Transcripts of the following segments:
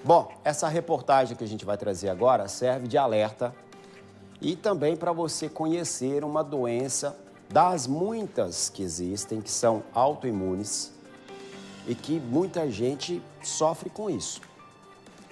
Bom, essa reportagem que a gente vai trazer agora serve de alerta e também para você conhecer uma doença das muitas que existem, que são autoimunes e que muita gente sofre com isso.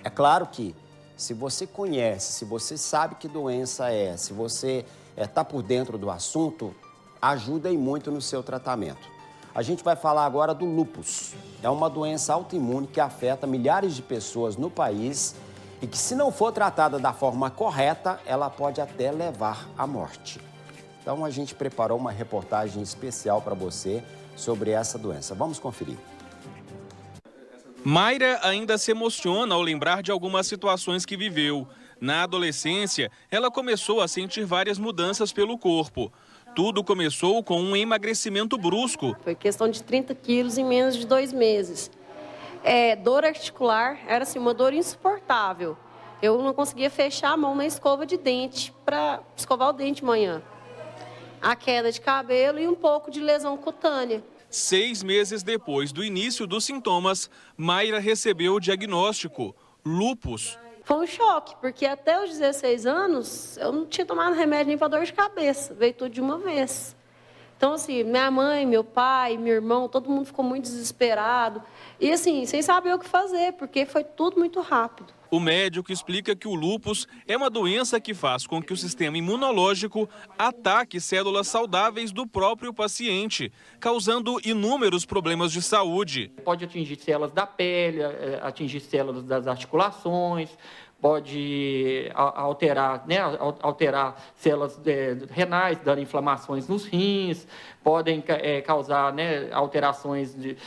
É claro que se você conhece, se você sabe que doença é, se você está por dentro do assunto, ajuda e muito no seu tratamento. A gente vai falar agora do lúpus. É uma doença autoimune que afeta milhares de pessoas no país e que, se não for tratada da forma correta, ela pode até levar à morte. Então, a gente preparou uma reportagem especial para você sobre essa doença. Vamos conferir. Mayra ainda se emociona ao lembrar de algumas situações que viveu. Na adolescência, ela começou a sentir várias mudanças pelo corpo. Tudo começou com um emagrecimento brusco. Foi questão de 30 quilos em menos de 2 meses. Dor articular era assim, uma dor insuportável. Eu não conseguia fechar a mão na escova de dente para escovar o dente de manhã. A queda de cabelo e um pouco de lesão cutânea. 6 meses depois do início dos sintomas, Mayra recebeu o diagnóstico: lúpus. Foi um choque, porque até os 16 anos eu não tinha tomado remédio nem para dor de cabeça. Veio tudo de uma vez. Então, assim, minha mãe, meu pai, meu irmão, todo mundo ficou muito desesperado. E, assim, sem saber o que fazer, porque foi tudo muito rápido. O médico explica que o lúpus é uma doença que faz com que o sistema imunológico ataque células saudáveis do próprio paciente, causando inúmeros problemas de saúde. Pode atingir células da pele, atingir células das articulações, pode alterar células renais, dando inflamações nos rins, podem causar alterações de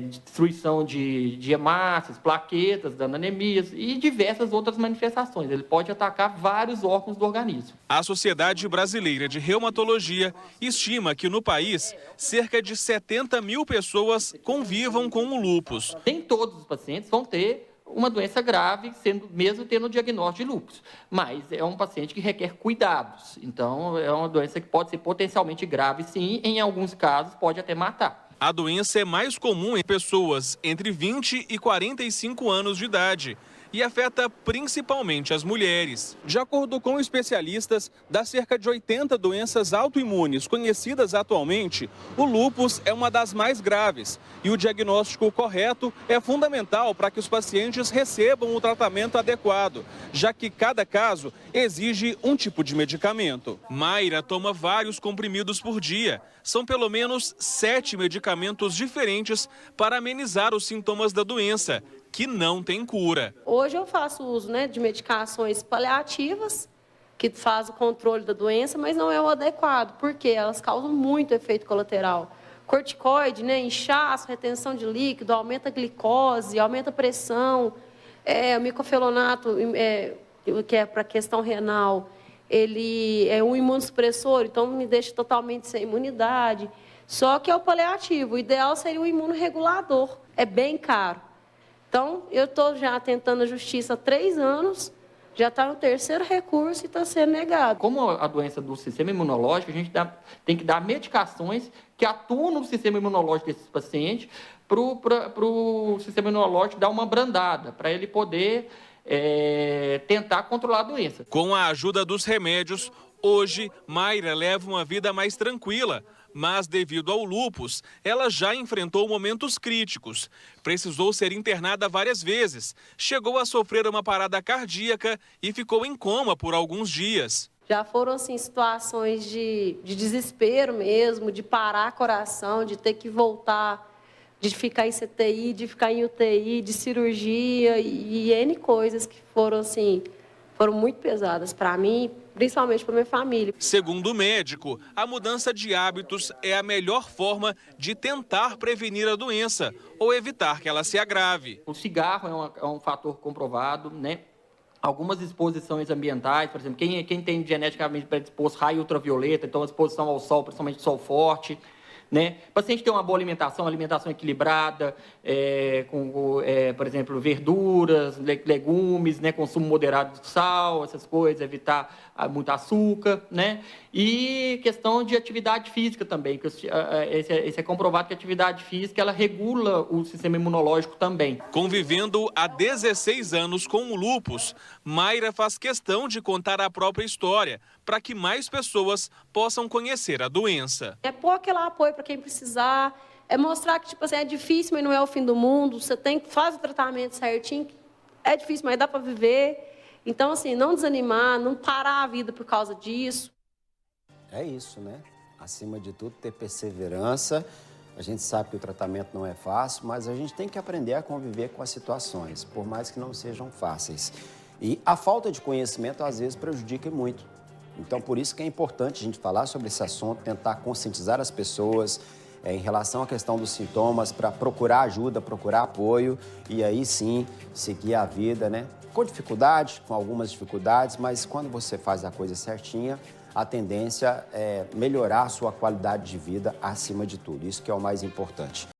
destruição de hemácias, plaquetas, dando anemias e diversas outras manifestações. Ele pode atacar vários órgãos do organismo. A Sociedade Brasileira de Reumatologia estima que no país cerca de 70 mil pessoas convivam com o lúpus. Nem todos os pacientes vão ter uma doença grave, mesmo tendo o diagnóstico de lúpus. Mas é um paciente que requer cuidados. Então, é uma doença que pode ser potencialmente grave, sim. Em alguns casos, pode até matar. A doença é mais comum em pessoas entre 20 e 45 anos de idade e afeta principalmente as mulheres. De acordo com especialistas, das cerca de 80 doenças autoimunes conhecidas atualmente, o lúpus é uma das mais graves e o diagnóstico correto é fundamental para que os pacientes recebam o tratamento adequado, já que cada caso exige um tipo de medicamento. Mayra toma vários comprimidos por dia. São pelo menos 7 medicamentos diferentes para amenizar os sintomas da doença, que não tem cura. Hoje eu faço uso de medicações paliativas, que faz o controle da doença, mas não é o adequado, porque elas causam muito efeito colateral. Corticoide, inchaço, retenção de líquido, aumenta a glicose, aumenta a pressão. O micofenonato, que é para a questão renal, ele é um imunossupressor, então me deixa totalmente sem imunidade. Só que é o paliativo, o ideal seria o imunorregulador. É bem caro. Então, eu estou já tentando a justiça há 3 anos, já está no 3º recurso e está sendo negado. Como a doença do sistema imunológico, a gente tem que dar medicações que atuam no sistema imunológico desses pacientes para o sistema imunológico dar uma brandada, para ele poder tentar controlar a doença. Com a ajuda dos remédios, hoje, Mayra leva uma vida mais tranquila. Mas, devido ao lúpus, ela já enfrentou momentos críticos. Precisou ser internada várias vezes, chegou a sofrer uma parada cardíaca e ficou em coma por alguns dias. Já foram assim, situações de desespero mesmo, de parar coração, de ter que voltar, de ficar em CTI, de ficar em UTI, de cirurgia e N coisas que foram muito pesadas para mim, principalmente para minha família. Segundo o médico, a mudança de hábitos é a melhor forma de tentar prevenir a doença ou evitar que ela se agrave. O cigarro é um fator comprovado, Algumas exposições ambientais, por exemplo, quem tem geneticamente predisposto raio ultravioleta, então a exposição ao sol, principalmente sol forte, né? O paciente tem uma boa alimentação equilibrada, por exemplo, verduras, legumes, né? Consumo moderado de sal, essas coisas, evitar muito açúcar, né? E questão de atividade física também, que esse é comprovado que a atividade física ela regula o sistema imunológico também. Convivendo há 16 anos com o lúpus, Mayra faz questão de contar a própria história para que mais pessoas possam conhecer a doença. É pôr aquele apoio para quem precisar, é mostrar que tipo assim, é difícil, mas não é o fim do mundo, você tem que fazer o tratamento certinho, é difícil, mas dá para viver. Então, assim, não desanimar, não parar a vida por causa disso. É isso, né? Acima de tudo, ter perseverança. A gente sabe que o tratamento não é fácil, mas a gente tem que aprender a conviver com as situações, por mais que não sejam fáceis. E a falta de conhecimento, às vezes, prejudica muito. Então, por isso que é importante a gente falar sobre esse assunto, tentar conscientizar as pessoas em relação à questão dos sintomas, para procurar ajuda, procurar apoio e aí sim seguir a vida, né? Com dificuldade, com algumas dificuldades, mas quando você faz a coisa certinha, a tendência é melhorar a sua qualidade de vida acima de tudo. Isso que é o mais importante.